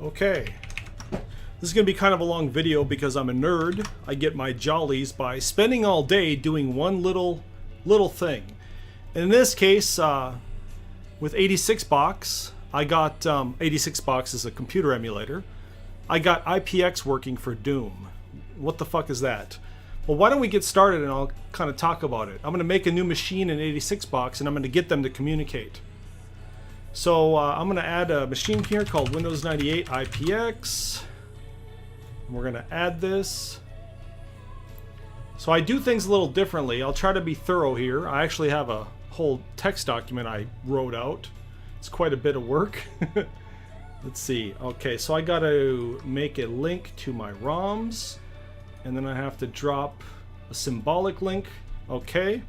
Okay, this is going to be kind of a long video because I'm a nerd. I get my jollies by spending all day doing one little thing. And in this case, with 86box, I got 86box is a computer emulator. I got IPX working for Doom. What the fuck is that? Well, why don't we get started and I'll kind of talk about it. I'm going to make a new machine in 86box and I'm going to get them to communicate. So I'm going to add a machine here called Windows 98 IPX. We're going to add this. So I do things a little differently. I'll try to be thorough here. I actually have a whole text document I wrote out. It's quite a bit of work. Let's see. Okay, so I got to make a link to my ROMs. And then I have to drop a symbolic link. Okay.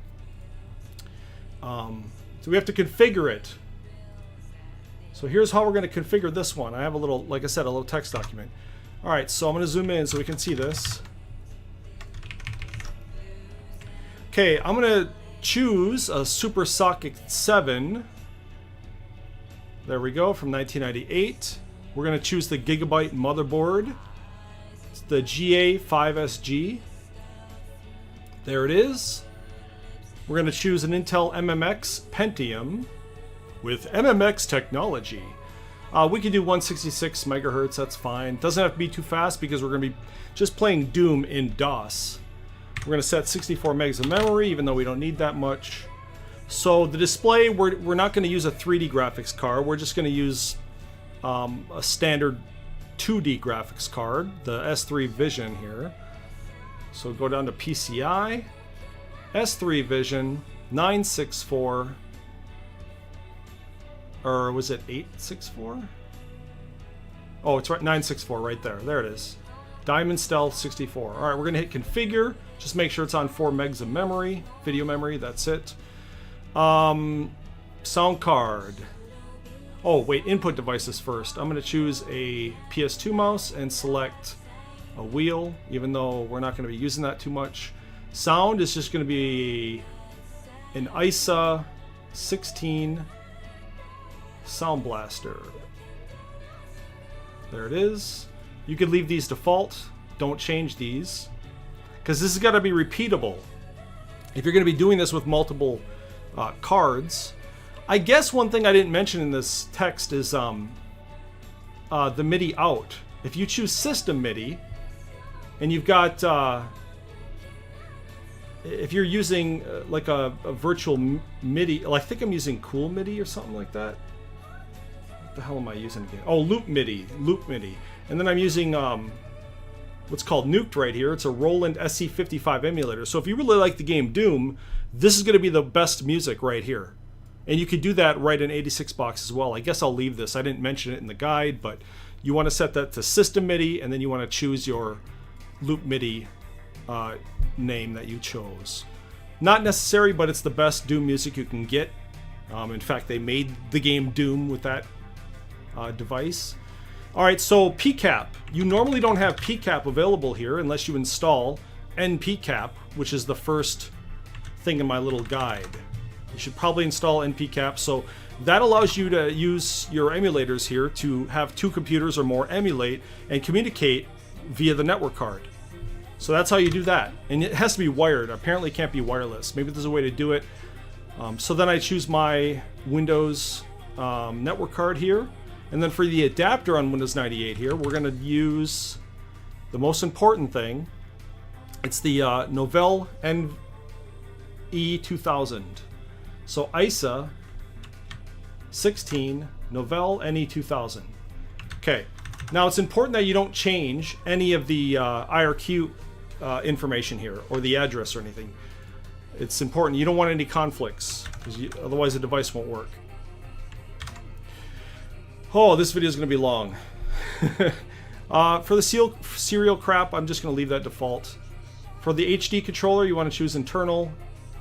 So we have to configure it. So here's how we're going to configure this one. I have a little, like I said, a little text document. All right, so I'm going to zoom in so we can see this. Okay, I'm going to choose a Super Socket 7. There we go, from 1998. We're going to choose the Gigabyte motherboard. It's the GA5SG. There it is. We're going to choose an Intel MMX Pentium with MMX technology. We can do 166 megahertz, that's fine. Doesn't have to be too fast because we're going to be just playing Doom in DOS. We're going to set 64 megs of memory, even though we don't need that much. So the display, we're not going to use a 3D graphics card. We're just going to use a standard 2D graphics card, the S3 Vision here. So go down to PCI, S3 Vision, 964. Or was it 864? Oh, it's right, 964 right there. There it is. Diamond Stealth 64. All right, we're going to hit configure. Just make sure it's on 4 megs of memory, video memory. That's it. Sound card. Oh, wait, input devices first. I'm going to choose a PS2 mouse and select a wheel, even though we're not going to be using that too much. Sound is just going to be an ISA 16 Sound Blaster. There it is. You could leave these default. Don't change these, because this has got to be repeatable. If you're going to be doing this with multiple cards. I guess one thing I didn't mention in this text is the MIDI out. If you choose System MIDI, and you've got if you're using like a virtual MIDI, I think I'm using Cool MIDI or something like that. What the hell am I using again? Oh, Loop MIDI. And then I'm using what's called Nuked right here. It's a Roland SC55 emulator. So if you really like the game Doom, this is going to be the best music right here. And you could do that right in 86box as well. I guess I'll leave this. I didn't mention it in the guide, but you want to set that to System MIDI, and then you want to choose your Loop MIDI name that you chose. Not necessary, but it's the best Doom music you can get. In fact, they made the game Doom with that device. Alright, so PCAP. You normally don't have PCAP available here unless you install NPCAP, which is the first thing in my little guide. You should probably install NPCAP. So that allows you to use your emulators here to have 2 computers or more emulate and communicate via the network card. So that's how you do that. And it has to be wired. Apparently it can't be wireless. Maybe there's a way to do it. So then I choose my Windows network card here. And then for the adapter on Windows 98 here, we're going to use the most important thing. It's the Novell NE2000. So ISA 16 Novell NE2000. Okay, now it's important that you don't change any of the IRQ information here or the address or anything. It's important. You don't want any conflicts, because otherwise the device won't work. Oh, this video is going to be long. For the serial crap, I'm just going to leave that default. For the HD controller, you want to choose internal.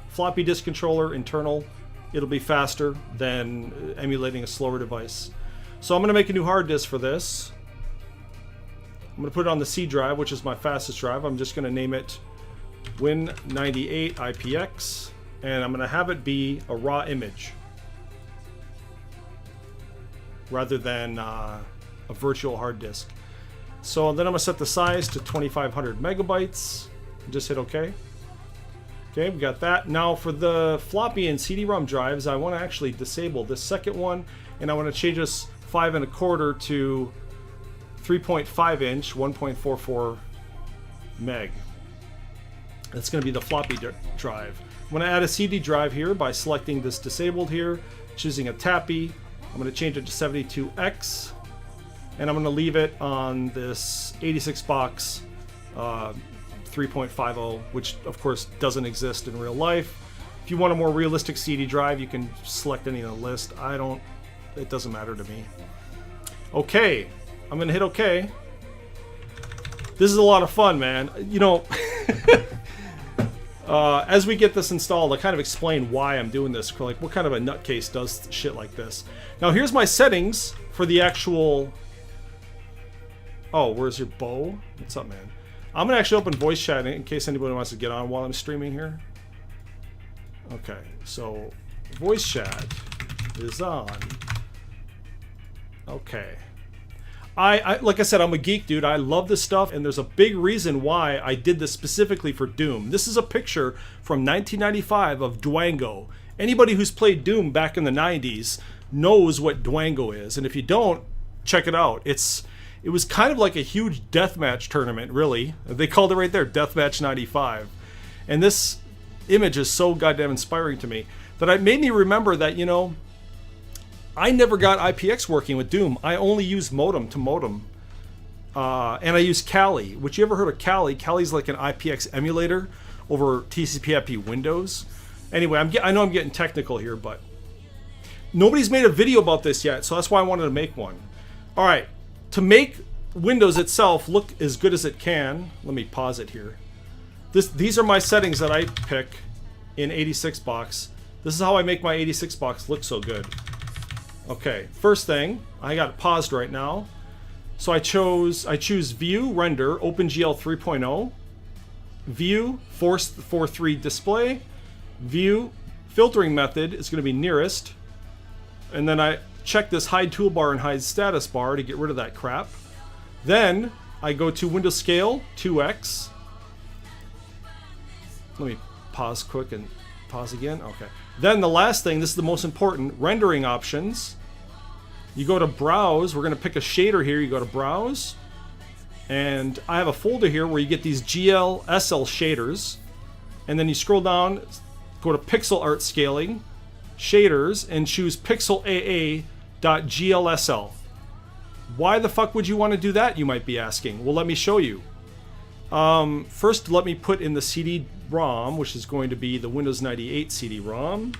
Floppy disk controller, internal. It'll be faster than emulating a slower device. So I'm going to make a new hard disk for this. I'm going to put it on the C drive, which is my fastest drive. I'm just going to name it Win98 IPX, and I'm going to have it be a raw image rather than a virtual hard disk. So then I'm gonna set the size to 2500 megabytes. Just hit OK. Okay, we got that. Now for the floppy and CD-ROM drives, I want to actually disable this second one, and I want to change this 5 1/4 to 3.5 inch, 1.44 meg. That's going to be the floppy drive. I'm going to add a CD drive here by selecting this disabled here, choosing a TAPI. I'm going to change it to 72X, and I'm going to leave it on this 86 box 3.50, which of course doesn't exist in real life. If you want a more realistic CD drive, you can select any on the list. It doesn't matter to me. Okay, I'm gonna hit OK. This is a lot of fun, man. You know, as we get this installed, I kind of explain why I'm doing this. Like, what kind of a nutcase does shit like this? Now, here's my settings for the actual. Oh, where's your bow? What's up, man? I'm gonna actually open voice chat in case anybody wants to get on while I'm streaming here. Okay, so voice chat is on. Okay. I like I said, I'm a geek, dude. I love this stuff, and there's a big reason why I did this specifically for Doom. This is a picture from 1995 of DWANGO. Anybody who's played Doom back in the 90s knows what DWANGO is, and if you don't, check it out. It was kind of like a huge deathmatch tournament, really. They called it right there, Deathmatch 95. And this image is so goddamn inspiring to me that it made me remember that, you know, I never got IPX working with Doom. I only used modem to modem. And I used Kali. Which, you ever heard of Kali? Kali's like an IPX emulator over TCP/IP Windows. Anyway, I know I'm getting technical here, but nobody's made a video about this yet, so that's why I wanted to make one. All right. To make Windows itself look as good as it can, let me pause it here. These are my settings that I pick in 86 box. This is how I make my 86 box look so good. Okay, first thing, I got it paused right now. So I choose View, Render, OpenGL 3.0, View, Force 4.3 Display, View, Filtering Method is going to be Nearest, and then I check this hide toolbar and hide status bar to get rid of that crap. Then I go to Windows Scale 2x. Let me pause quick and pause again. Okay. Then the last thing, this is the most important, rendering options. You go to Browse. We're going to pick a shader here. You go to Browse. And I have a folder here where you get these GLSL shaders. And then you scroll down, go to Pixel Art Scaling, Shaders, and choose Pixel AA.glsl. Why the fuck would you want to do that, you might be asking? Well, let me show you. First, let me put in the cd-rom, which is going to be the Windows 98 cd-rom.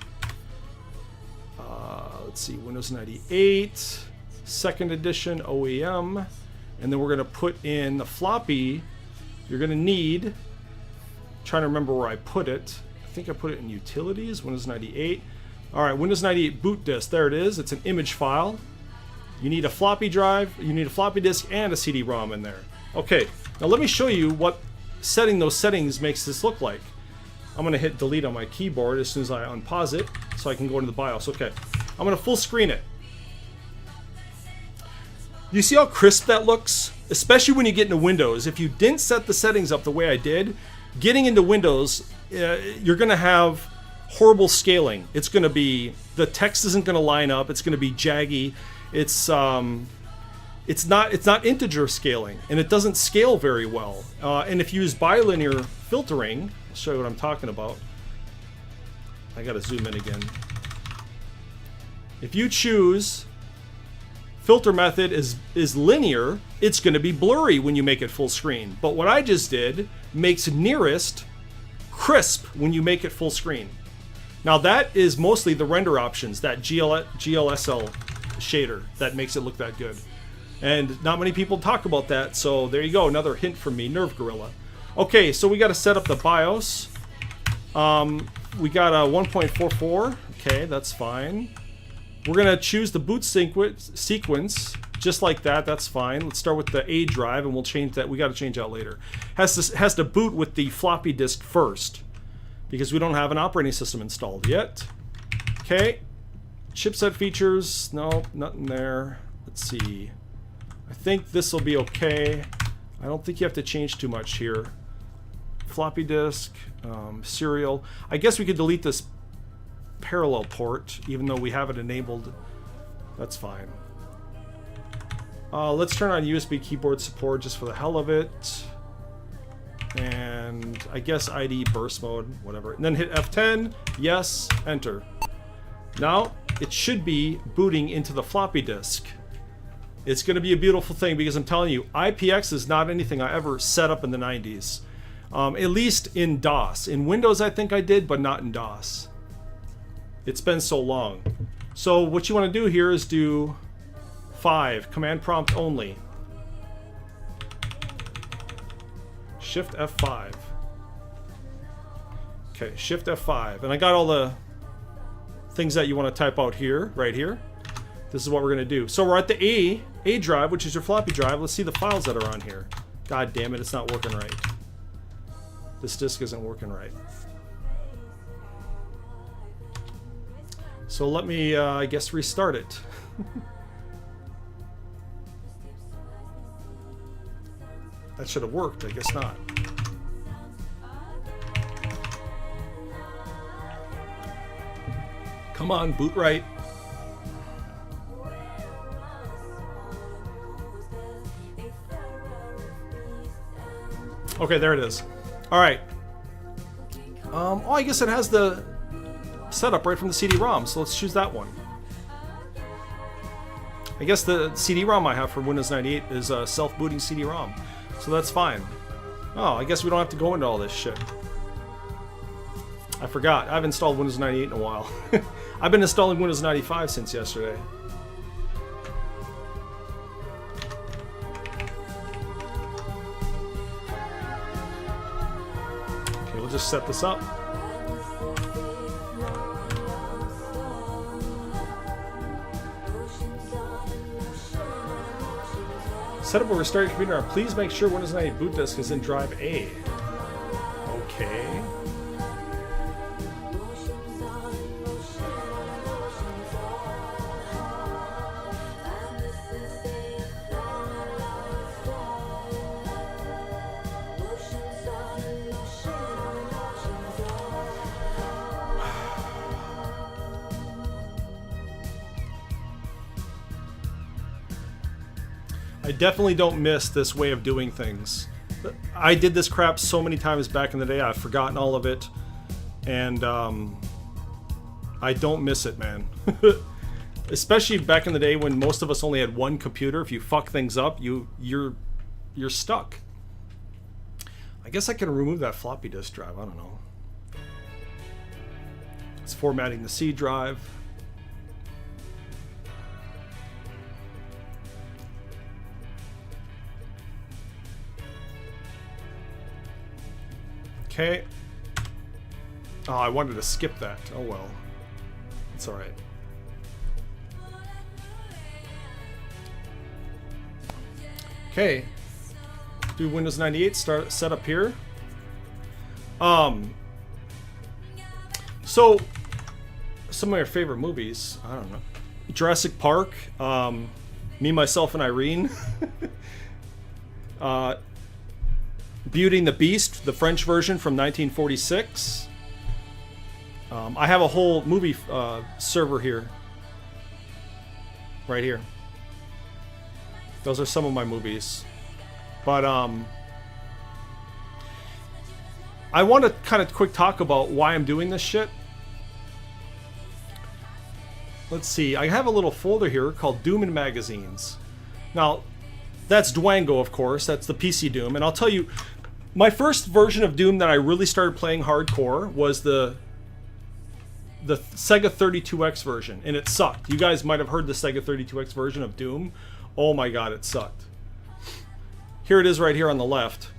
Let's see, Windows 98, second edition OEM. And then we're going to put in the floppy. You're going to need, I'm trying to remember where I put it. I think I put it in Utilities, Windows 98. All right, Windows 98 boot disk, there it is. It's an image file. You need a floppy drive, you need a floppy disk, and a CD-ROM in there. Okay, now let me show you what setting those settings makes this look like. I'm gonna hit delete on my keyboard as soon as I unpause it, so I can go into the BIOS. Okay, I'm gonna full screen it. You see how crisp that looks? Especially when you get into Windows. If you didn't set the settings up the way I did, getting into Windows, you're gonna have horrible scaling. It's gonna be, the text isn't gonna line up, it's gonna be jaggy. It's not integer scaling, and it doesn't scale very well. And if you use bilinear filtering, I'll show you what I'm talking about. I gotta zoom in again. If you choose filter method is linear, it's gonna be blurry when you make it full screen. But what I just did makes nearest crisp when you make it full screen. Now that is mostly the render options, that GLSL shader that makes it look that good. And not many people talk about that, so there you go, another hint from me, Nerve Gorilla. Okay, so we got to set up the BIOS. We got a 1.44, okay, that's fine. We're gonna choose the boot sequence, just like that, that's fine. Let's start with the A drive, and we'll change that, we got to change that later. Has to boot with the floppy disk first, because we don't have an operating system installed yet. Okay. Chipset features, no, nothing there. Let's see. I think this will be okay. I don't think you have to change too much here. Floppy disk, serial. I guess we could delete this parallel port, even though we have it enabled. That's fine. Let's turn on USB keyboard support just for the hell of it. And I guess ID burst mode, whatever. And then hit F10, yes, enter. Now, it should be booting into the floppy disk. It's going to be a beautiful thing because I'm telling you, IPX is not anything I ever set up in the 90s. At least in DOS. In Windows I think I did, but not in DOS. It's been so long. So what you want to do here is do 5, command prompt only. Shift F5. Okay, Shift F5. And I got all the things that you want to type out here, right here. This is what we're going to do. So we're at the A drive, which is your floppy drive. Let's see the files that are on here. God damn it, it's not working right. This disk isn't working right. So let me, I guess, restart it. That should have worked, I guess not. Come on, boot right. Okay, there it is. All right. Oh, I guess it has the setup right from the CD-ROM, so let's choose that one. I guess the CD-ROM I have for Windows 98 is a self-booting CD-ROM, so that's fine. Oh, I guess we don't have to go into all this shit. I forgot. I've installed Windows 98 in a while. I've been installing Windows 95 since yesterday. Okay, we'll just set this up. Setup will restart your computer. Please make sure Windows 98 boot disk is in drive A. Okay. I definitely don't miss this way of doing things. I did this crap so many times back in the day, I've forgotten all of it. And I don't miss it, man. Especially back in the day when most of us only had one computer. If you fuck things up, you're stuck. I guess I can remove that floppy disk drive, I don't know. It's formatting the C drive. Okay. Oh, I wanted to skip that. Oh well. It's alright. Okay. Do Windows 98 start setup here. So some of your favorite movies, I don't know. Jurassic Park, Me, Myself, and Irene. Beauty and the Beast, the French version from 1946. I have a whole movie server here. Right here. Those are some of my movies. But I want to kind of quick talk about why I'm doing this shit. Let's see. I have a little folder here called Doom and Magazines. Now, that's DWANGO, of course. That's the PC Doom. And I'll tell you, my first version of Doom that I really started playing hardcore was the Sega 32X version. And it sucked. You guys might have heard the Sega 32X version of Doom. Oh my god, it sucked. Here it is right here on the left.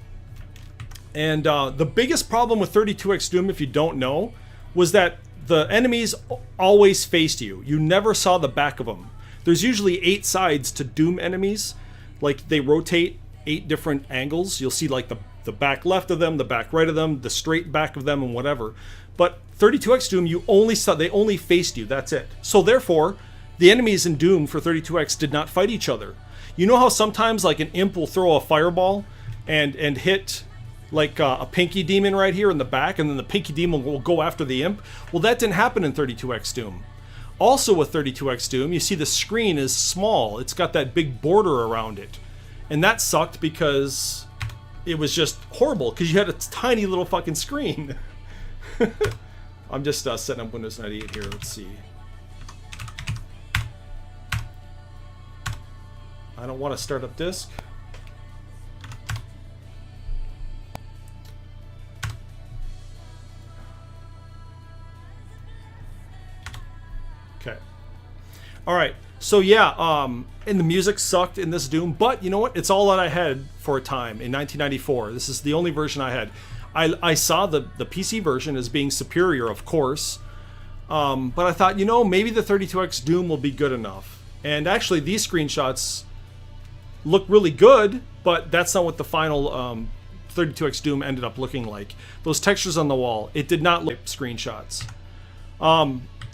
And the biggest problem with 32X Doom, if you don't know, was that the enemies always faced you. You never saw the back of them. There's usually 8 sides to Doom enemies. Like, they rotate 8 different angles. You'll see, like, the back left of them, the back right of them, the straight back of them, and whatever. But 32X Doom, they only faced you. That's it. So, therefore, the enemies in Doom for 32X did not fight each other. You know how sometimes like an imp will throw a fireball and hit like a pinky demon right here in the back, and then the pinky demon will go after the imp? Well, that didn't happen in 32X Doom. Also with 32X Doom, you see the screen is small. It's got that big border around it. And that sucked because it was just horrible because you had a tiny little fucking screen. I'm just setting up Windows 98 here. Let's see. I don't want to start up disk. Okay. All right. So yeah, and the music sucked in this Doom, but you know what? It's all that I had for a time in 1994. This is the only version I had. I saw the PC version as being superior, of course, but I thought, you know, maybe the 32X Doom will be good enough. And actually, these screenshots look really good, but that's not what the final 32X Doom ended up looking like. Those textures on the wall, it did not look like screenshots.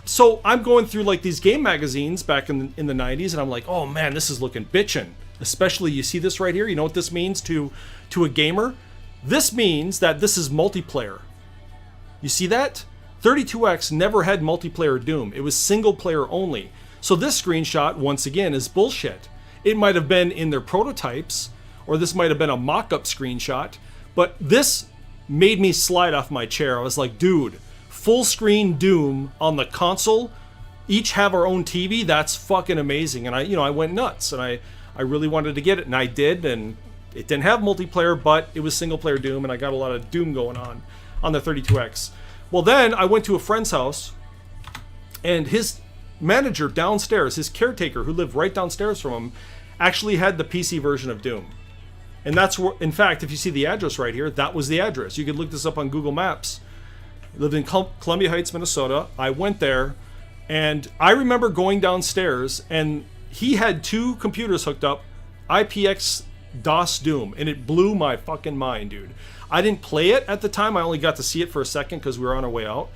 So I'm going through like these game magazines back in the 90s, and I'm like, oh man, this is looking bitchin'. Especially, you see this right here? You know what this means to a gamer? This means that this is multiplayer. You see that? 32X never had multiplayer Doom. It was single player only. So this screenshot, once again, is bullshit. It might have been in their prototypes, or this might have been a mock-up screenshot, but this made me slide off my chair. I was like, dude, full screen Doom on the console, each have our own TV, that's fucking amazing. And I went nuts, and I really wanted to get it, and I did, and it didn't have multiplayer, but it was single player Doom, and I got a lot of Doom going on the 32X. Well, then I went to a friend's house, and his manager downstairs, his caretaker who lived right downstairs from him, actually had the PC version of Doom. And that's where, in fact, if you see the address right here, that was the address. You could look this up on Google Maps. I lived in Columbia Heights, Minnesota. I went there, and I remember going downstairs, and he had two computers hooked up, IPX DOS Doom, and it blew my fucking mind, dude. I didn't play it at the time. I only got to see it for a second because we were on our way out.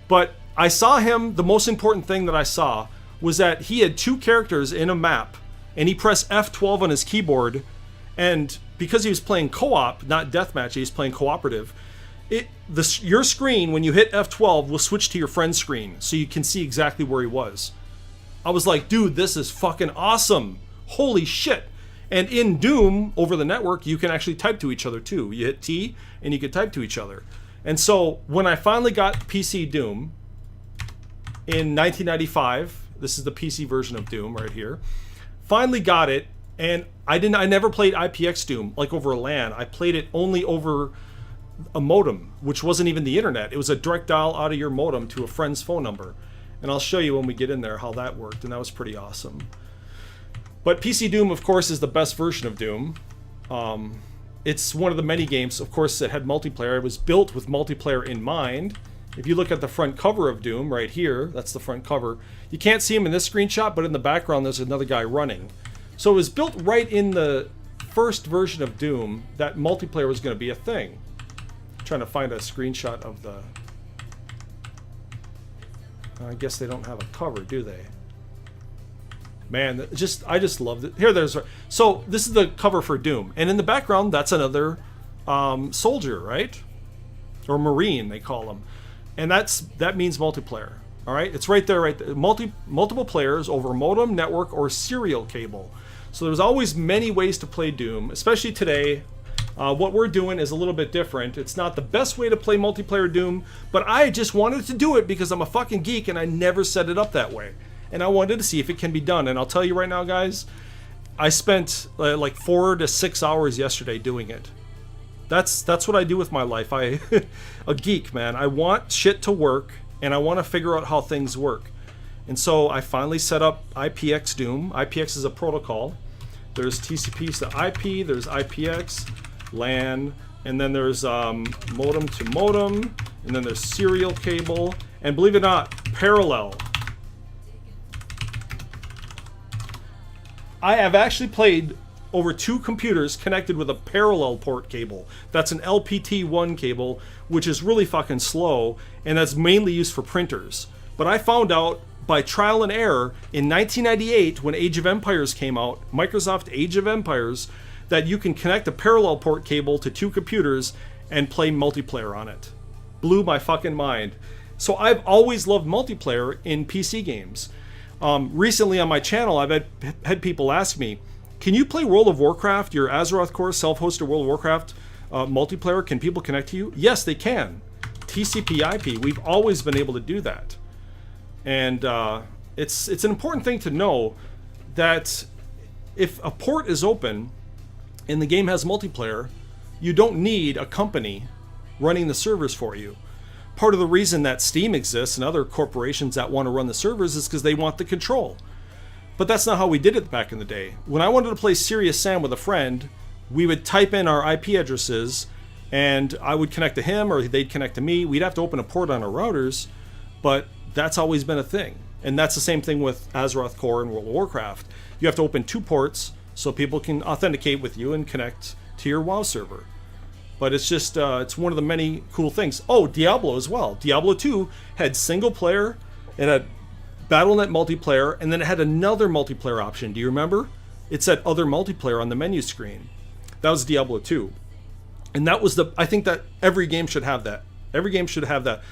But I saw him, the most important thing that I saw was that he had two characters in a map, and he pressed F12 on his keyboard, and because he was playing co-op, not deathmatch, he was playing cooperative, your screen, when you hit F12, will switch to your friend's screen, so you can see exactly where he was. I was like, dude, this is fucking awesome. Holy shit. And in Doom, over the network, you can actually type to each other too. You hit T, and you can type to each other. And so, when I finally got PC Doom, in 1995, this is the PC version of Doom right here, finally got it, and I never played IPX Doom, like over a LAN. I played it only over a modem, which wasn't even the internet. It was a direct dial out of your modem to a friend's phone number. And I'll show you when we get in there how that worked, and that was pretty awesome. But PC Doom, of course, is the best version of Doom. It's one of the many games, of course, that had multiplayer. It was built with multiplayer in mind. If you look at the front cover of Doom right here, that's the front cover. You can't see him in this screenshot, but in the background there's another guy running. So it was built right in the first version of Doom that multiplayer was going to be a thing. I'm trying to find a screenshot of the... I guess they don't have a cover, do they? Man, I just loved it. Here, so this is the cover for Doom, and in the background, that's another soldier, right? Or Marine, they call them, and that means multiplayer. All right, it's right there, right there. Multiple players over modem, network, or serial cable. So there's always many ways to play Doom, especially today. What we're doing is a little bit different. It's not the best way to play multiplayer Doom, but I just wanted to do it because I'm a fucking geek and I never set it up that way. And I wanted to see if it can be done. And I'll tell you right now, guys, I spent like 4 to 6 hours yesterday doing it. That's what I do with my life. A geek, man. I want shit to work, and I want to figure out how things work. And so I finally set up IPX Doom. IPX is a protocol. There's TCP to IP, there's IPX, LAN, and then there's modem to modem, and then there's serial cable, and believe it or not, parallel. I have actually played over 2 computers connected with a parallel port cable. That's an LPT1 cable, which is really fucking slow, and that's mainly used for printers. But I found out by trial and error in 1998 when Age of Empires came out, Microsoft Age of Empires, that you can connect a parallel port cable to 2 computers and play multiplayer on it. Blew my fucking mind. So I've always loved multiplayer in PC games. Recently on my channel, I've had people ask me, can you play World of Warcraft, your Azeroth Core self-hosted World of Warcraft multiplayer? Can people connect to you? Yes, they can. TCP/IP, we've always been able to do that. And it's an important thing to know that if a port is open and the game has multiplayer, you don't need a company running the servers for you. Part of the reason that Steam exists and other corporations that want to run the servers is because they want the control. But that's not how we did it back in the day. When I wanted to play Serious Sam with a friend, we would type in our IP addresses and I would connect to him or they'd connect to me. We'd have to open a port on our routers, but that's always been a thing. And that's the same thing with Azeroth Core and World of Warcraft. You have to open 2 ports so people can authenticate with you and connect to your WoW server. But it's just, it's one of the many cool things. Oh, Diablo as well. Diablo 2 had single player, it had Battlenet multiplayer, and then it had another multiplayer option. Do you remember? It said other multiplayer on the menu screen. That was Diablo 2. And that was I think that every game should have that. Every game should have that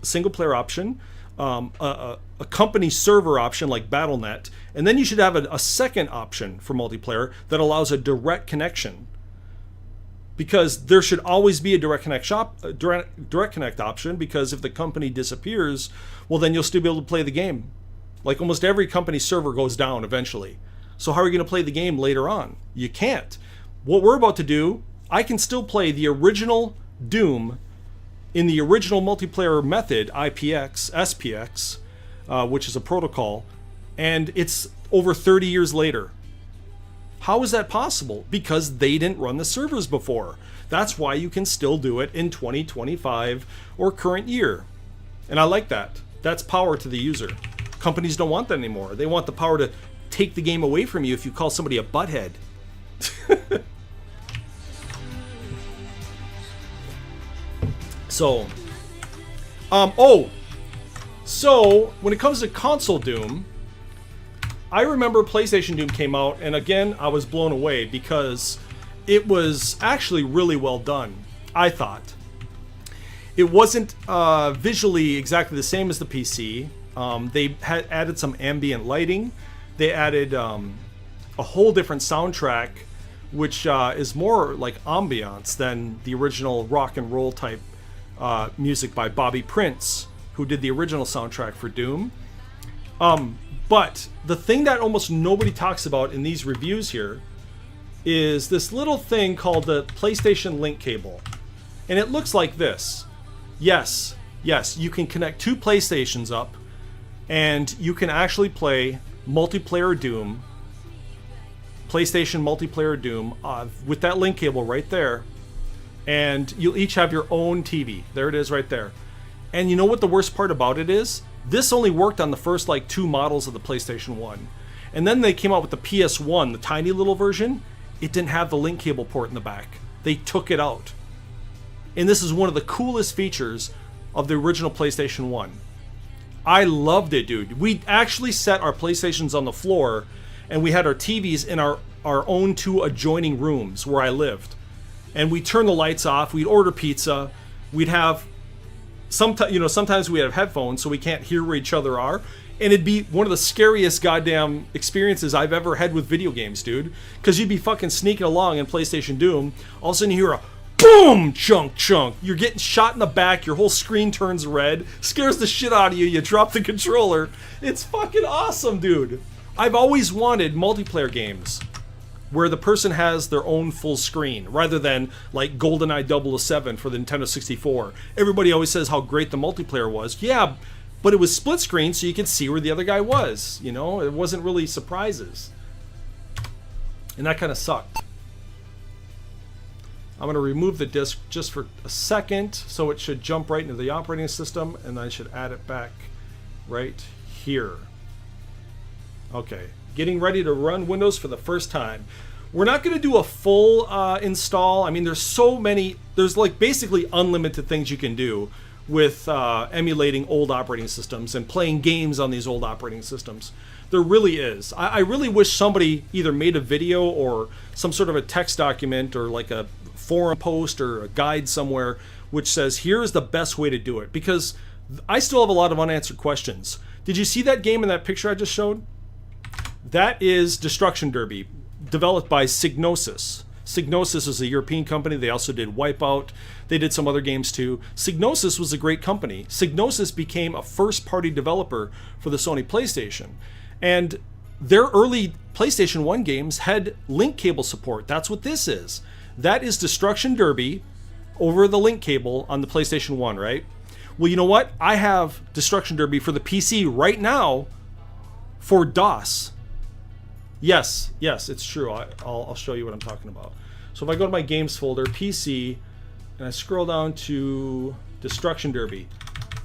single player option, a company server option like Battlenet, and then you should have a second option for multiplayer that allows a direct connection. Because there should always be a direct connect option, because if the company disappears, well then you'll still be able to play the game. Like almost every company server goes down eventually. So how are you going to play the game later on? You can't. What we're about to do, I can still play the original Doom in the original multiplayer method, IPX, SPX, which is a protocol, and it's over 30 years later. How is that possible? Because they didn't run the servers before. That's why you can still do it in 2025 or current year. And I like that. That's power to the user. Companies don't want that anymore. They want the power to take the game away from you if you call somebody a butthead. So, so when it comes to console Doom, I remember PlayStation Doom came out, and again, I was blown away because it was actually really well done, I thought. It wasn't visually exactly the same as the PC. They had added some ambient lighting. They added a whole different soundtrack, which is more like ambiance than the original rock and roll type music by Bobby Prince, who did the original soundtrack for Doom. But the thing that almost nobody talks about in these reviews here is this little thing called the PlayStation Link cable. And it looks like this. Yes, you can connect 2 PlayStations up and you can actually play multiplayer Doom, PlayStation multiplayer Doom, with that link cable right there. And you'll each have your own TV. There it is right there. And you know what the worst part about it is? This only worked on the first 2 models of the PlayStation 1. And then they came out with the PS1, the tiny little version. It didn't have the link cable port in the back. They took it out. And this is one of the coolest features of the original PlayStation 1. I loved it, dude. We actually set our PlayStations on the floor, and we had our TVs in our own 2 adjoining rooms where I lived. And we'd turn the lights off, we'd order pizza, we'd have sometimes we have headphones so we can't hear where each other are, and it'd be one of the scariest goddamn experiences I've ever had with video games, dude. Because you'd be fucking sneaking along in PlayStation Doom, all of a sudden you hear a boom, chunk. You're getting shot in the back, your whole screen turns red, scares the shit out of you, you drop the controller. It's fucking awesome, dude. I've always wanted multiplayer games where the person has their own full screen, rather than like GoldenEye 007 for the Nintendo 64. Everybody always says how great the multiplayer was. Yeah, but it was split screen so you could see where the other guy was. You know, it wasn't really surprises. And that kind of sucked. I'm going to remove the disk just for a second, so it should jump right into the operating system, and I should add it back right here. Okay. Getting ready to run Windows for the first time. We're not going to do a full install. I mean, there's so many, there's like basically unlimited things you can do with emulating old operating systems and playing games on these old operating systems. There really is. I really wish somebody either made a video or some sort of a text document or like a forum post or a guide somewhere which says here's the best way to do it, because I still have a lot of unanswered questions. Did you see that game in that picture I just showed? That is Destruction Derby, developed by Psygnosis. Psygnosis is a European company. They also did Wipeout. They did some other games too. Psygnosis was a great company. Psygnosis became a first-party developer for the Sony PlayStation. And their early PlayStation 1 games had link cable support. That's what this is. That is Destruction Derby over the link cable on the PlayStation 1, right? Well, you know what? I have Destruction Derby for the PC right now for DOS. Yes, it's true. I'll show you what I'm talking about. So if I go to my games folder, PC, and I scroll down to Destruction Derby,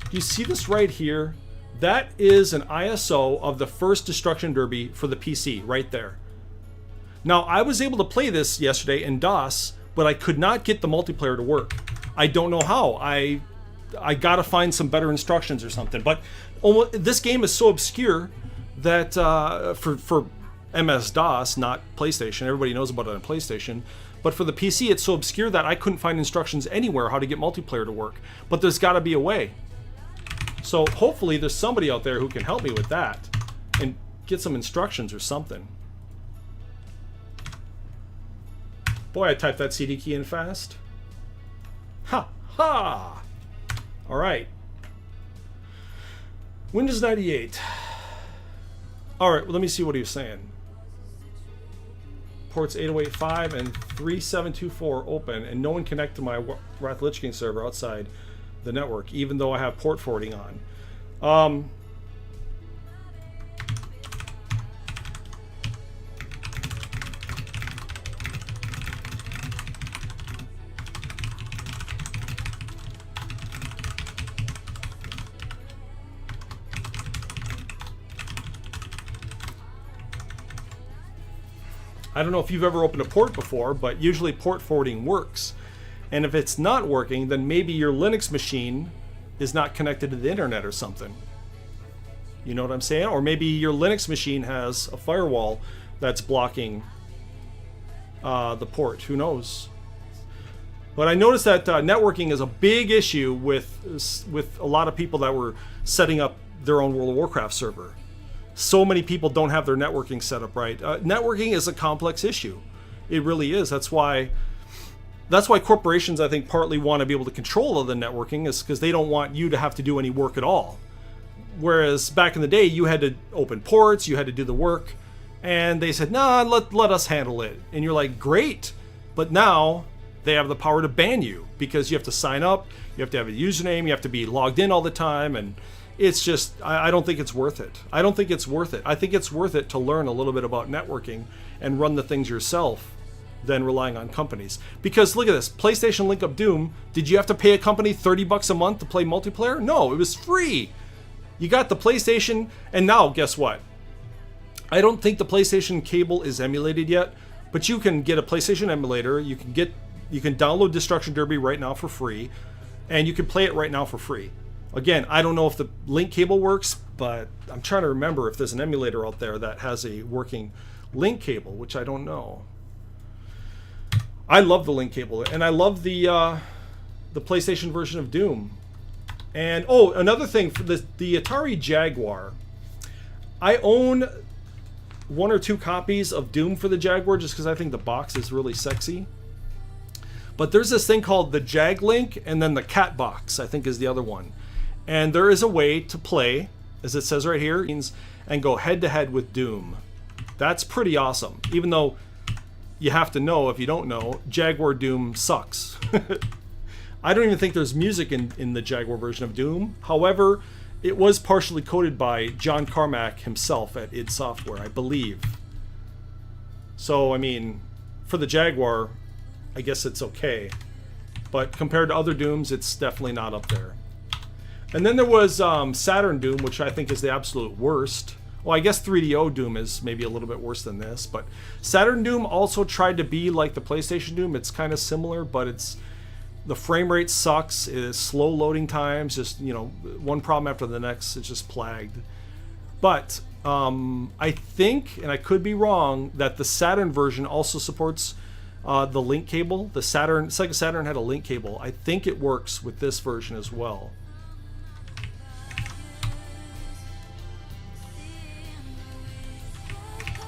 do you see this right here? That is an ISO of the first Destruction Derby for the PC right there. Now, I was able to play this yesterday in DOS, but I could not get the multiplayer to work. I don't know how. I gotta find some better instructions or something. But this game is so obscure that for MS-DOS, not PlayStation, everybody knows about it on PlayStation, but for the PC it's so obscure that I couldn't find instructions anywhere how to get multiplayer to work. But there's got to be a way. So hopefully there's somebody out there who can help me with that and get some instructions or something. Boy, I typed that CD key in fast. Ha ha! Alright. Windows 98. Alright, well, let me see what he was saying. Ports 8085 and 3724 open, and no one connected to my Rathlichking server outside the network, even though I have port forwarding on. I don't know if you've ever opened a port before, but usually port forwarding works. And if it's not working, then maybe your Linux machine is not connected to the internet or something. You know what I'm saying? Or maybe your Linux machine has a firewall that's blocking the port. Who knows? But I noticed that networking is a big issue with a lot of people that were setting up their own World of Warcraft server. So many people don't have their networking set up right. Networking is a complex issue. It really is. That's why corporations, I think, partly want to be able to control all the networking, is because they don't want you to have to do any work at all. Whereas back in the day, you had to open ports, you had to do the work, and they said, nah, let us handle it. And you're like, great. But now they have the power to ban you because you have to sign up, you have to have a username, you have to be logged in all the time, and it's just, I don't think it's worth it. I don't think it's worth it. I think it's worth it to learn a little bit about networking and run the things yourself than relying on companies. Because look at this, PlayStation Link Up Doom, did you have to pay a company $30 a month to play multiplayer? No, it was free. You got the PlayStation, and now guess what? I don't think the PlayStation cable is emulated yet, but you can get a PlayStation emulator, you can download Destruction Derby right now for free, and you can play it right now for free. Again, I don't know if the link cable works, but I'm trying to remember if there's an emulator out there that has a working link cable, which I don't know. I love the link cable, and I love the PlayStation version of Doom. And oh, another thing, for the Atari Jaguar, I own 1 or 2 copies of Doom for the Jaguar just because I think the box is really sexy. But there's this thing called the Jag Link, and then the Cat Box, I think, is the other one. And there is a way to play, as it says right here, and go head-to-head with Doom. That's pretty awesome. Even though you have to know, if you don't know, Jaguar Doom sucks. I don't even think there's music in the Jaguar version of Doom. However, it was partially coded by John Carmack himself at id Software, I believe. So, I mean, for the Jaguar, I guess it's okay. But compared to other Dooms, it's definitely not up there. And then there was Saturn Doom, which I think is the absolute worst. Well, I guess 3DO Doom is maybe a little bit worse than this, but Saturn Doom also tried to be like the PlayStation Doom. It's kind of similar, but it's The frame rate sucks. It is slow loading times. Just, you know, one problem after the next. It's just plagued. But I think, and I could be wrong, that the Saturn version also supports the link cable. The Sega Saturn had a link cable. I think it works with this version as well.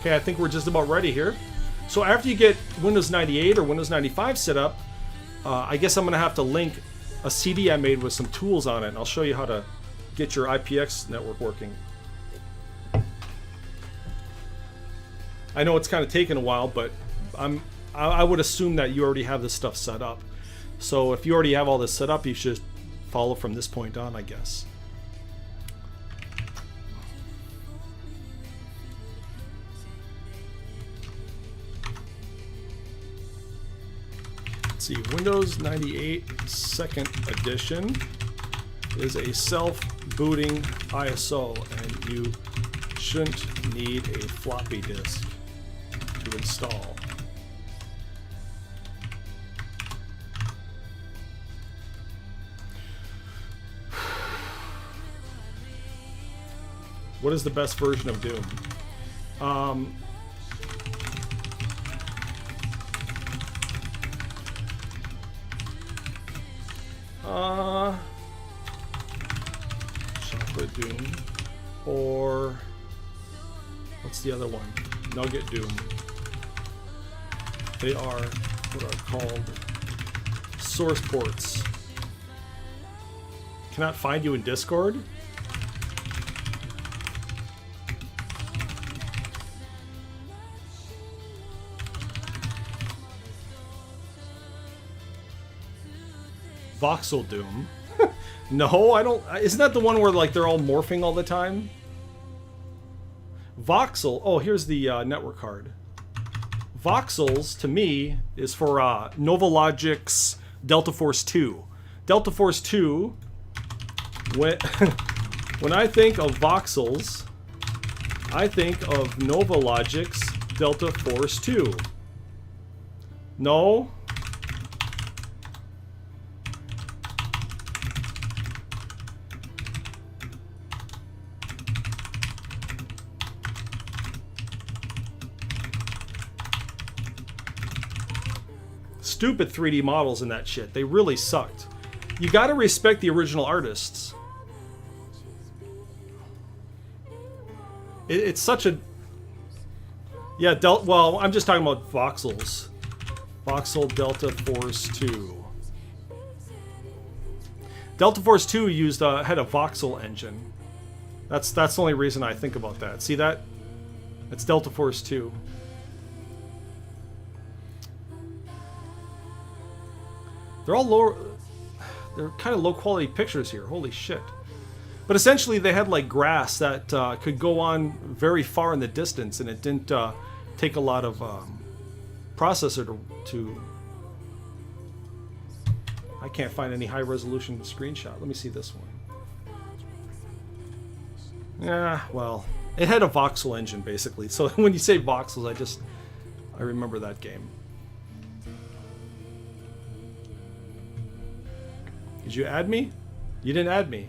Okay, I think we're just about ready here. So after you get Windows 98 or Windows 95 set up, I guess I'm going to have to link a CD I made with some tools on it, and I'll show you how to get your IPX network working. I know it's kind of taken a while, but I would assume that you already have this stuff set up. So if you already have all this set up, you should follow from this point on, I guess. Let's see, Windows 98 2nd edition is a self-booting ISO, and you shouldn't need a floppy disk to install. What is the best version of Doom? Chocolate Doom, or what's the other one? Nugget Doom. They are what are called source ports. Cannot find you in Discord? Voxel Doom. No, I don't. Isn't that the one where like they're all morphing all the time? Voxel. Oh, here's the network card. Voxels to me is for Novologic's Delta Force 2. Delta Force 2. When I think of Voxels, I think of Novologic's Delta Force 2. No. Stupid 3D models in that shit. They really sucked. You gotta respect the original artists. It's such a... Yeah, well, I'm just talking about Voxels. Voxel Delta Force 2. Delta Force 2 had a voxel engine. That's the only reason I think about that. See that? It's Delta Force 2. They're all lower. They're kind of low quality pictures here. Holy shit. But essentially they had like grass that could go on very far in the distance, and it didn't take a lot of processor to... I can't find any high resolution screenshot. Let me see this one. Yeah, well, it had a voxel engine basically. So when you say voxels, I remember that game. Did you add me? You didn't add me.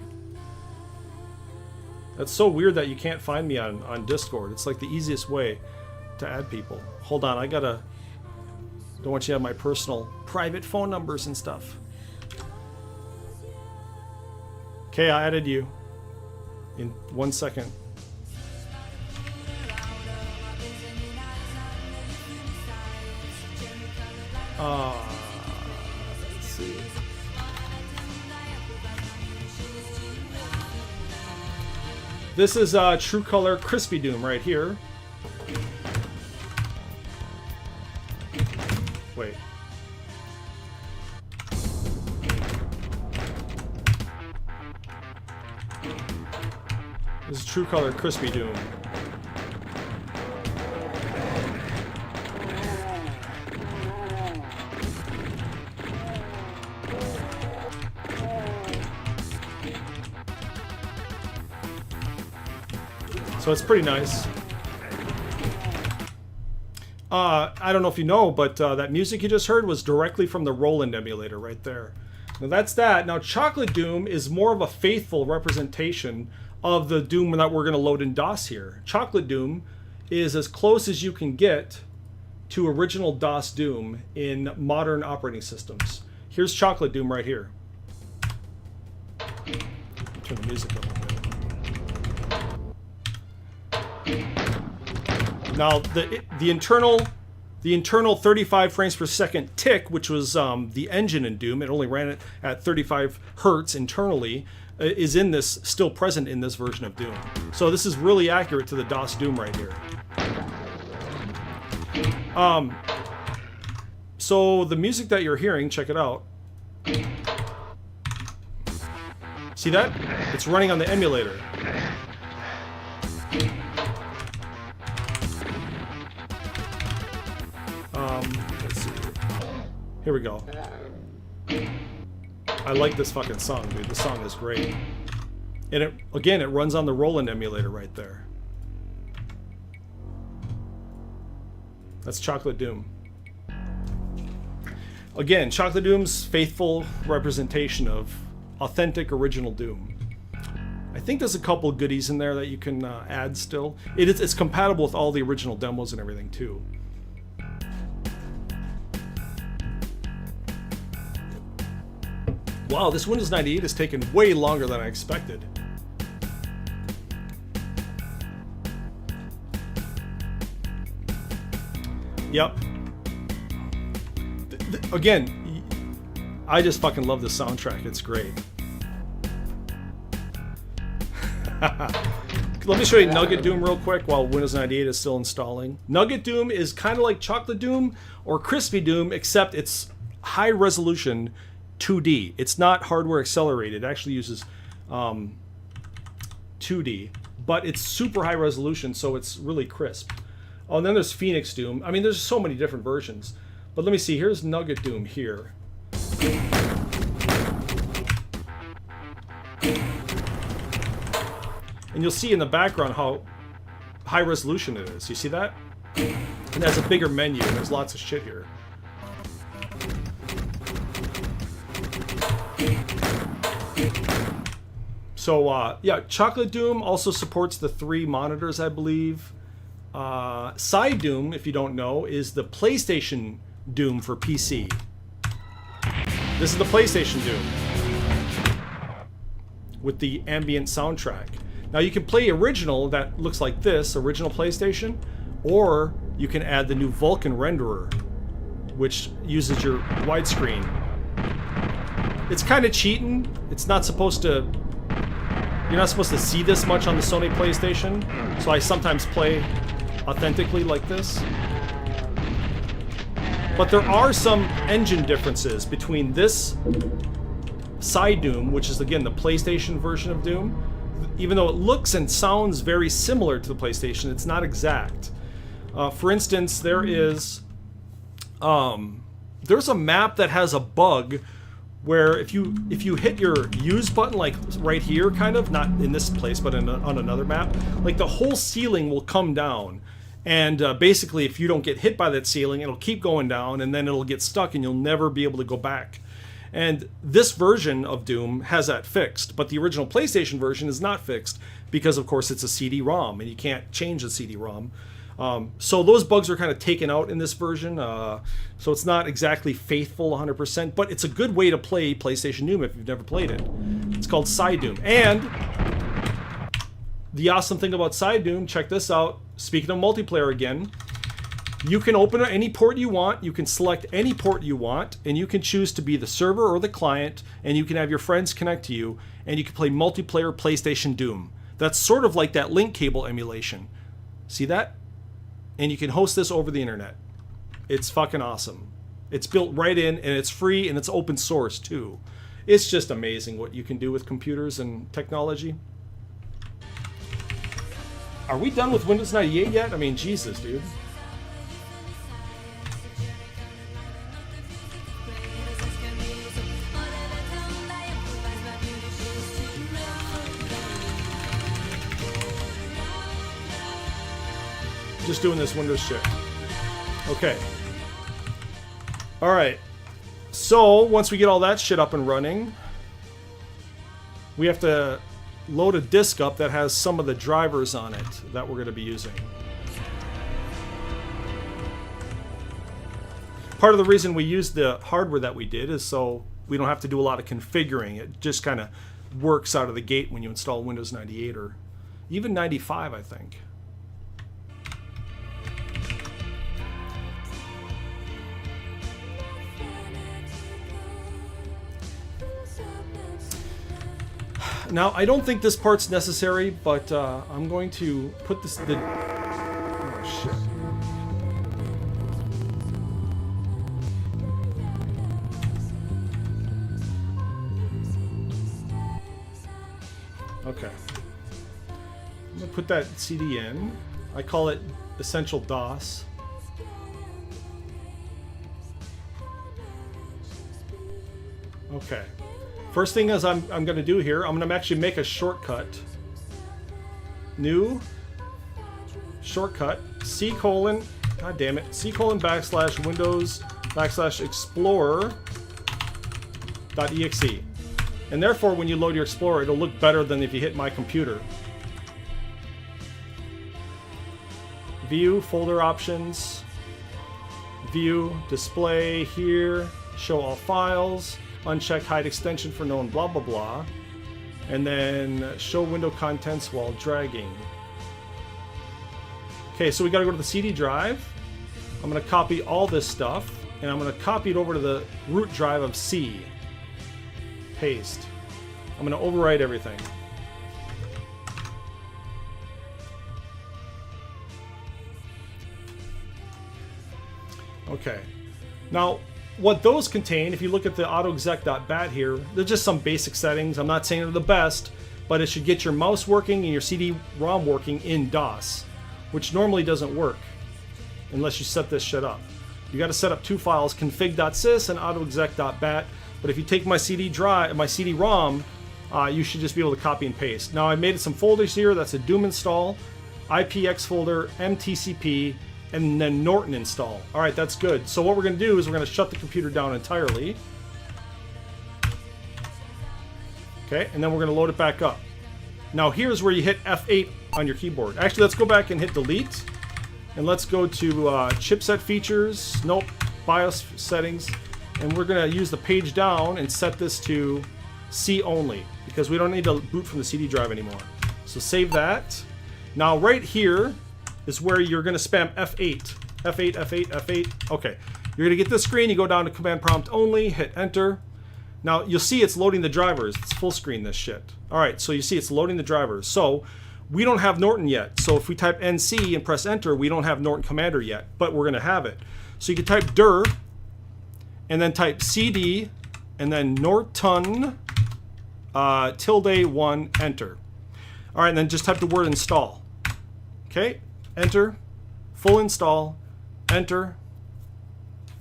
That's so weird that you can't find me on Discord. It's like the easiest way to add people. Hold on, don't want you to have my personal private phone numbers and stuff. Okay, I added you in 1 second. Let's see. This is TrueColor Crispy Doom right here. Wait. This is TrueColor Crispy Doom. So it's pretty nice. I don't know if you know, but that music you just heard was directly from the Roland emulator right there. Now that's that. Now Chocolate Doom is more of a faithful representation of the Doom that we're going to load in DOS here. Chocolate Doom is as close as you can get to original DOS Doom in modern operating systems. Here's Chocolate Doom right here. Turn the music up a bit. Now the internal 35 frames per second tick, which was the engine in Doom, it only ran it at 35 hertz internally, is in this, still present in this version of Doom. So this is really accurate to the DOS Doom right here. So the music that you're hearing, check it out. See that? It's running on the emulator. Let's see. Here we go. I like this fucking song, dude. This song is great. And it, again, it runs on the Roland emulator right there. That's Chocolate Doom. Again, Chocolate Doom's faithful representation of authentic original Doom. I think there's a couple goodies in there that you can add still. It's compatible with all the original demos and everything too. Wow, this Windows 98 has taken way longer than I expected. Yep. Again, I just fucking love the soundtrack. It's great. Let me show you Nugget Doom real quick while Windows 98 is still installing. Nugget Doom is kind of like Chocolate Doom or Crispy Doom, except it's high resolution 2D. It's not hardware accelerated. It actually uses 2D, but it's super high resolution, so it's really crisp. Oh, and then there's Phoenix Doom. I mean, there's so many different versions. But let me see. Here's Nugget Doom here. And you'll see in the background how high resolution it is. You see that? And it has a bigger menu. There's lots of shit here. So, yeah, Chocolate Doom also supports the 3 monitors, I believe. PsyDoom, if you don't know, is the PlayStation Doom for PC. This is the PlayStation Doom with the ambient soundtrack. Now you can play original that looks like this, original PlayStation, or you can add the new Vulkan renderer, which uses your widescreen. It's kind of cheating. It's not supposed to... You're not supposed to see this much on the Sony PlayStation, so I sometimes play authentically like this. But there are some engine differences between this PsyDoom, which is again the PlayStation version of Doom. Even though it looks and sounds very similar to the PlayStation, it's not exact. For instance, there's a map that has a bug where if you hit your use button, like right here, kind of, not in this place, but on another map, like the whole ceiling will come down. And basically, if you don't get hit by that ceiling, it'll keep going down, and then it'll get stuck, and you'll never be able to go back. And this version of Doom has that fixed, but the original PlayStation version is not fixed because, of course, it's a CD-ROM, and you can't change the CD-ROM. So those bugs are kind of taken out in this version, so it's not exactly faithful 100%, but it's a good way to play PlayStation Doom if you've never played it. It's called PsyDoom. And the awesome thing about PsyDoom, check this out, speaking of multiplayer again, you can open any port you want, you can select any port you want, and you can choose to be the server or the client, and you can have your friends connect to you, and you can play multiplayer PlayStation Doom. That's sort of like that link cable emulation. See that? And you can host this over the internet. It's fucking awesome. It's built right in, and it's free, and it's open source too. It's just amazing what you can do with computers and technology. Are we done with Windows 98 yet? I mean, Jesus, dude. Just doing this Windows shit. Okay. Alright. So, once we get all that shit up and running, we have to load a disk up that has some of the drivers on it that we're going to be using. Part of the reason we used the hardware that we did is so we don't have to do a lot of configuring. It just kind of works out of the gate when you install Windows 98 or even 95, I think. Now, I don't think this part's necessary, but I'm going to put this... oh, shit. Okay. I'm going to put that CD in. I call it Essential DOS. Okay. First thing is I'm going to do here, I'm going to actually make a shortcut. New shortcut C:, god damn it, C:/ Windows / Explorer.exe. And therefore, when you load your Explorer, it'll look better than if you hit My Computer. View, folder options, view, display here, show all files, uncheck hide extension for known blah blah blah, and then show window contents while dragging. Okay, so we gotta go to the CD drive. I'm gonna copy all this stuff, and I'm gonna copy it over to the root drive of C. Paste. I'm gonna overwrite everything. Okay. Now, what those contain, if you look at the autoexec.bat here, they're just some basic settings. I'm not saying they're the best, but it should get your mouse working and your CD-ROM working in DOS, which normally doesn't work unless you set this shit up. You got to set up two files, config.sys and autoexec.bat. But if you take my CD drive, my CD-ROM, you should just be able to copy and paste. Now I made some folders here. That's a Doom install, IPX folder, MTCP, and then Norton install. All right, that's good. So what we're going to do is we're going to shut the computer down entirely. Okay, and then we're going to load it back up. Now here's where you hit F8 on your keyboard. Actually, let's go back and hit delete. And let's go to chipset features. Nope, BIOS settings. And we're going to use the page down and set this to C only, because we don't need to boot from the CD drive anymore. So save that. Now right here is where you're going to spam F8. F8, F8, F8. Okay. You're going to get this screen. You go down to command prompt only, hit enter. Now you'll see it's loading the drivers. It's full screen, this shit. All right, so you see it's loading the drivers. So we don't have Norton yet. So if we type NC and press enter, we don't have Norton Commander yet, but we're going to have it. So you can type dir and then type CD and then Norton ~1 enter. All right, and then just type the word install. Okay. Enter, full install, enter.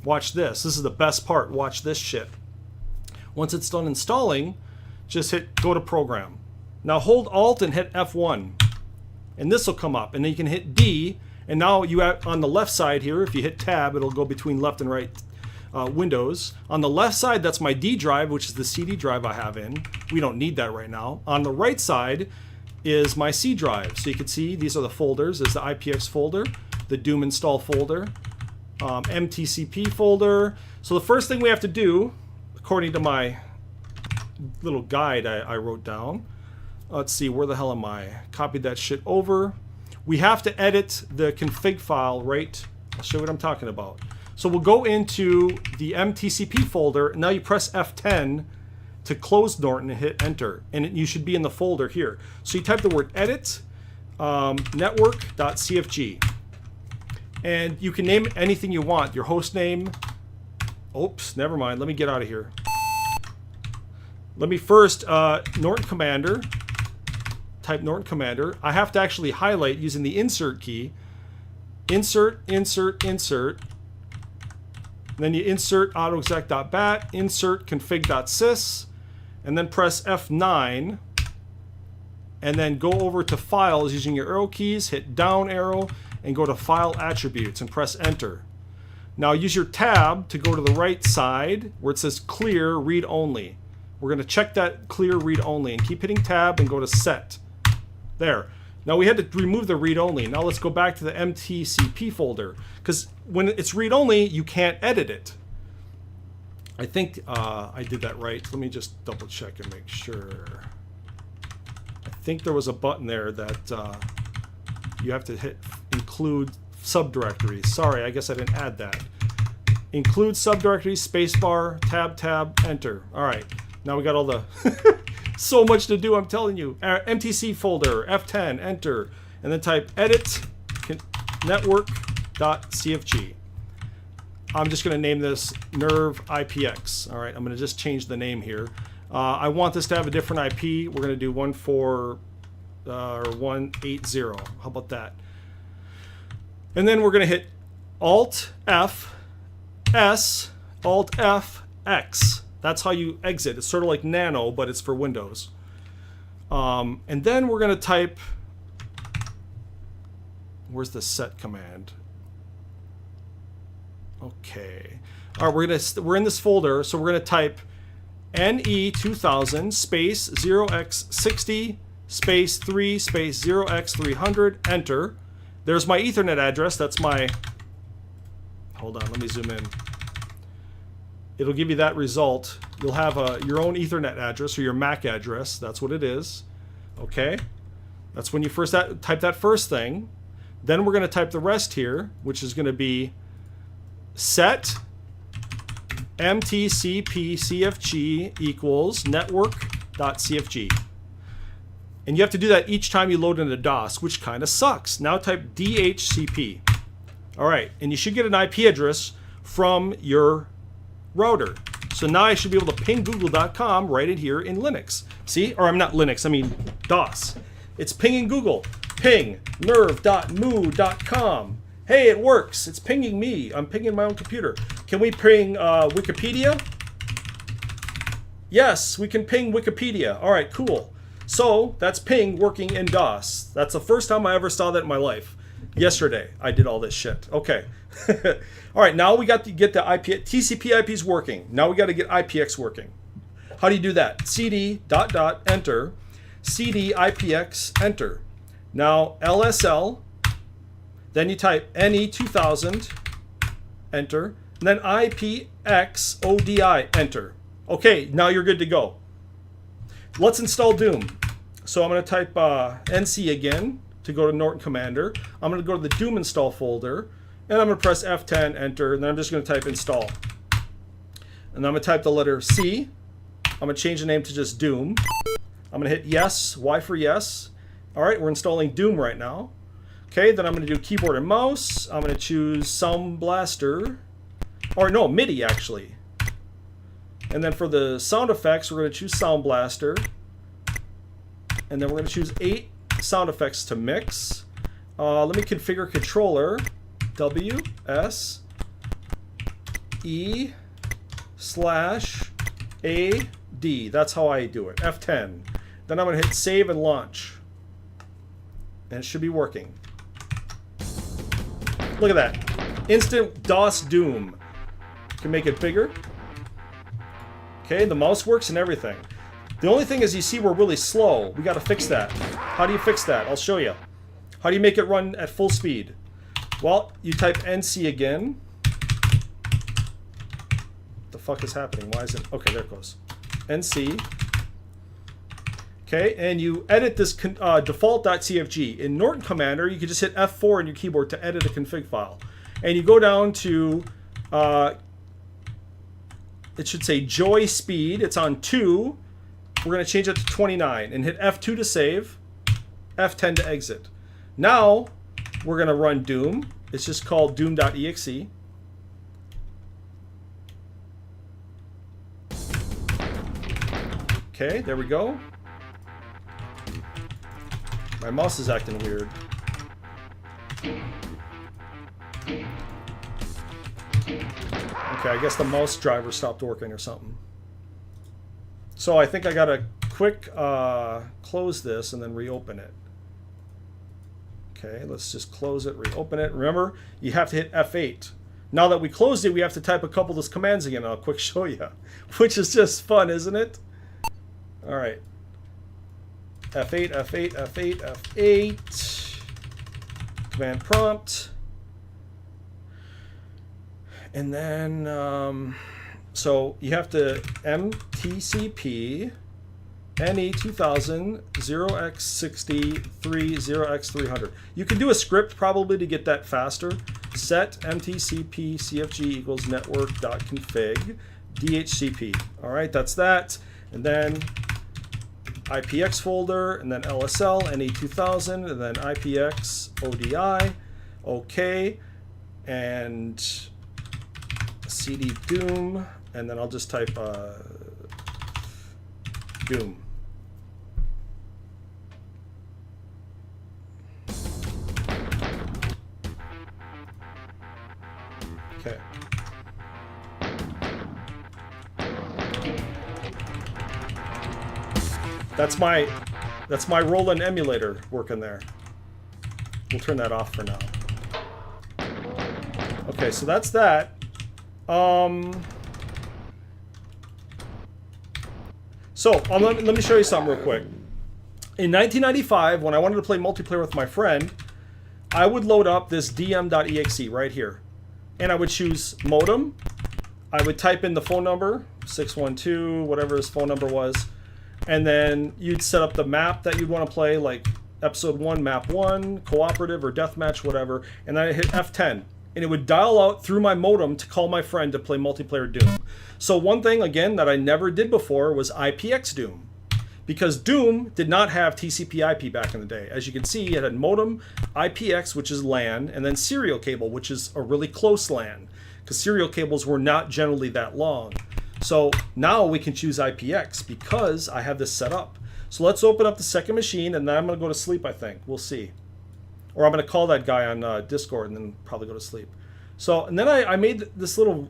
Watch this. This is the best part. Watch this shit. Once it's done installing, just hit go to program. Now hold Alt and hit F1. And this will come up. And then you can hit D. And now you have on the left side here, if you hit tab, it'll go between left and right windows. On the left side, that's my D drive, which is the CD drive I have in. We don't need that right now. On the right side is my C drive. So you can see these are the folders. There's the IPX folder, the Doom install folder, MTCP folder. So the first thing we have to do, according to my little guide I wrote down, let's see, where the hell am I? Copied that shit over. We have to edit the config file, right? I'll show you what I'm talking about. So we'll go into the MTCP folder. Now you press F10 to close Norton and hit enter, and you should be in the folder here. So you type the word edit network.cfg, and you can name it anything you want. Your host name. Oops, never mind. Let me get out of here. Let me first Norton Commander. Type Norton Commander. I have to actually highlight using the insert key. Insert, insert, insert. Then you insert autoexec.bat, insert config.sys, and then press F9, and then go over to files using your arrow keys, hit down arrow, and go to file attributes and press enter. Now use your tab to go to the right side where it says clear read only. We're going to check that clear read only and keep hitting tab and go to set. There. Now we had to remove the read only. Now let's go back to the MTCP folder, because when it's read only, you can't edit it. I think I did that right. Let me just double check and make sure. I think there was a button there that you have to hit include subdirectories. Sorry, I guess I didn't add that. Include subdirectories, spacebar, tab, enter. All right, now we got all the so much to do, I'm telling you. MTC folder, F10, enter, and then type edit network.cfg. I'm just going to name this Nerve IPX. All right, I'm going to just change the name here. I want this to have a different IP. We're going to do 180. How about that? And then we're going to hit Alt F S, Alt F X. That's how you exit. It's sort of like Nano, but it's for Windows. And then we're going to type, where's the set command? Okay. All right, we're in this folder, so we're going to type NE2000 space 0x60 space 3 space 0x300, enter. There's my Ethernet address. That's my, hold on, let me zoom in. It'll give you that result. You'll have your own Ethernet address or your MAC address. That's what it is. Okay? That's when you first type that first thing. Then we're going to type the rest here, which is going to be set mtcp-cfg equals network.cfg. And you have to do that each time you load into DOS, which kind of sucks. Now type DHCP. All right, and you should get an IP address from your router. So now I should be able to ping google.com right in here in Linux. See? Or I'm not Linux, I mean DOS. It's pinging Google. Ping nerve.moo.com. Hey, it works. It's pinging me. I'm pinging my own computer. Can we ping Wikipedia? Yes, we can ping Wikipedia. All right, cool. So that's ping working in DOS. That's the first time I ever saw that in my life. Yesterday, I did all this shit. Okay. All right, now we got to get the IP. TCP IPs working. Now we got to get IPX working. How do you do that? CD ... enter. CD IPX enter. Now LSL. Then you type NE2000 enter. And then IPX ODI enter. Okay, now you're good to go. Let's install Doom. So I'm going to type NC again to go to Norton Commander. I'm going to go to the Doom install folder, and I'm going to press F10, enter, and then I'm just going to type install. And then I'm going to type the letter C. I'm going to change the name to just Doom. I'm going to hit yes, Y for yes. All right, we're installing Doom right now. Okay, then I'm going to do keyboard and mouse. I'm going to choose Sound Blaster. Or no, MIDI actually. And then for the sound effects, we're going to choose Sound Blaster. And then we're going to choose 8 sound effects to mix. Let me configure controller. WSE/AD. That's how I do it. F10. Then I'm going to hit save and launch. And it should be working. Look at that. Instant DOS Doom. Can make it bigger. Okay, the mouse works and everything. The only thing is you see we're really slow. We got to fix that. How do you fix that? I'll show you. How do you make it run at full speed? Well, you type NC again. What the fuck is happening? Why is it? Okay, there it goes. NC. Okay, and you edit this default.cfg. In Norton Commander, you can just hit F4 on your keyboard to edit a config file. And you go down to, it should say Joy Speed. It's on 2. We're going to change it to 29 and hit F2 to save, F10 to exit. Now, we're going to run Doom. It's just called Doom.EXE. Okay, there we go. My mouse is acting weird. Okay, I guess the mouse driver stopped working or something. So I think I gotta quick close this and then reopen it. Okay, let's just close it, reopen it. Remember, you have to hit F8 Now that we closed it, we have to type a couple of those commands again. I'll quick show you, which is just fun, isn't it? All right. F8, F8, F8, F8. Command prompt. And then, so you have to mtcp NE2000 0x60 30x300. You can do a script probably to get that faster. Set mtcp cfg equals network.config DHCP. All right, that's that. And then IPX folder, and then LSL NE2000, and then IPX ODI. Okay, and cd-rom, and then I'll just type Doom. Okay. That's my Roland emulator working there. We'll turn that off for now. Okay, so that's that. Let me show you something real quick. In 1995, when I wanted to play multiplayer with my friend, I would load up this DM.EXE right here. And I would choose modem. I would type in the phone number, 612, whatever his phone number was. And then you'd set up the map that you'd want to play, like episode 1, map 1, cooperative or deathmatch, whatever. And then I hit F10. And it would dial out through my modem to call my friend to play multiplayer Doom. So one thing, again, that I never did before was IPX Doom. Because Doom did not have TCP/IP back in the day. As you can see, it had modem, IPX, which is LAN, and then serial cable, which is a really close LAN. Because serial cables were not generally that long. So now we can choose IPX because I have this set up. So let's open up the second machine, and then I'm going to go to sleep, I think. We'll see. Or I'm going to call that guy on Discord and then probably go to sleep. So, and then I made this little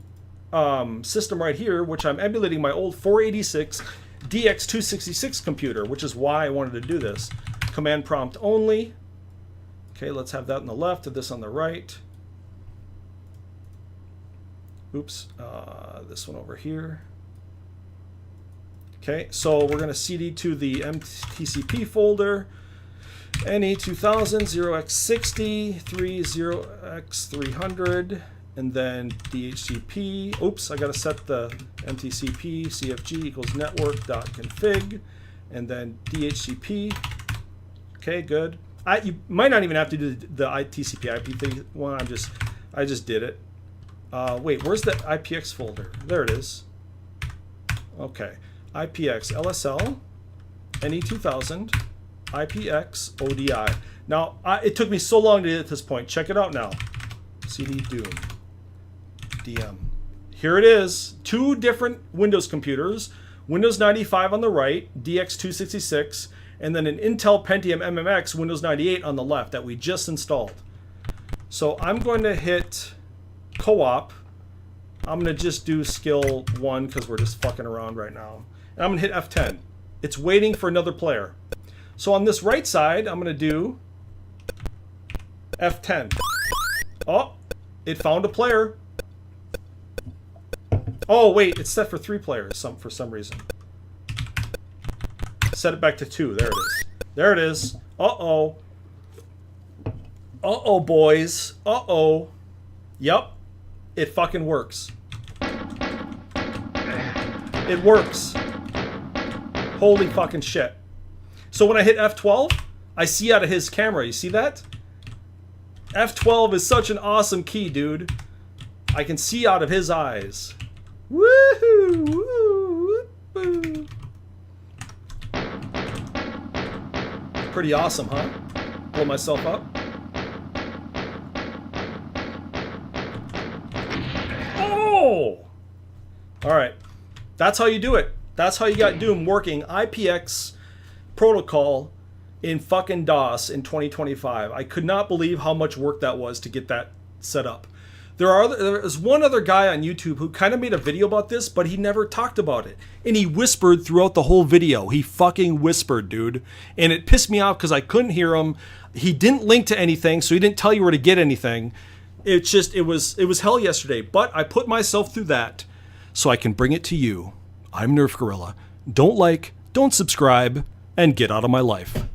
system right here, which I'm emulating my old 486 DX266 computer, which is why I wanted to do this. Command prompt only. Okay, let's have that on the left and this on the right. Oops, this one over here. Okay, so we're going to cd to the mtcp folder. NE2000 0x60 30x300, and then DHCP. Oops, I got to set the mtcp cfg equals network.config, and then DHCP. Okay, good. You might not even have to do the TCP/IP thing. Well, I just did it. Wait, where's the IPX folder? There it is. Okay, IPX LSL NE2000. IPX ODI. Now, it took me so long to get to this point. Check it out now. cd-rom DM. Here it is. Two different Windows computers. Windows 95 on the right, DX266, and then an Intel Pentium MMX Windows 98 on the left that we just installed. So I'm going to hit co-op. I'm going to just do skill 1 because we're just fucking around right now. And I'm going to hit F10. It's waiting for another player. So on this right side, I'm going to do F10. Oh, it found a player. Oh, wait, it's set for 3 players for some reason. Set it back to 2. There it is. There it is. Uh-oh. Uh-oh, boys. Uh-oh. Yep. It fucking works. It works. Holy fucking shit. So when I hit F12, I see out of his camera. You see that? F12 is such an awesome key, dude. I can see out of his eyes. Woohoo! Woo, woo. Pretty awesome, huh? Blow myself up. Oh! Alright. That's how you do it. That's how you got Doom working. IPX protocol in fucking DOS in 2025. I could not believe how much work that was to get that set up. There's one other guy on YouTube who kind of made a video about this, but he never talked about it. And he whispered throughout the whole video. He fucking whispered, dude. And it pissed me off because I couldn't hear him. He didn't link to anything, so he didn't tell you where to get anything. it was hell yesterday, but I put myself through that so I can bring it to you. I'm Nerf Gorilla. Don't like, don't subscribe, and get out of my life.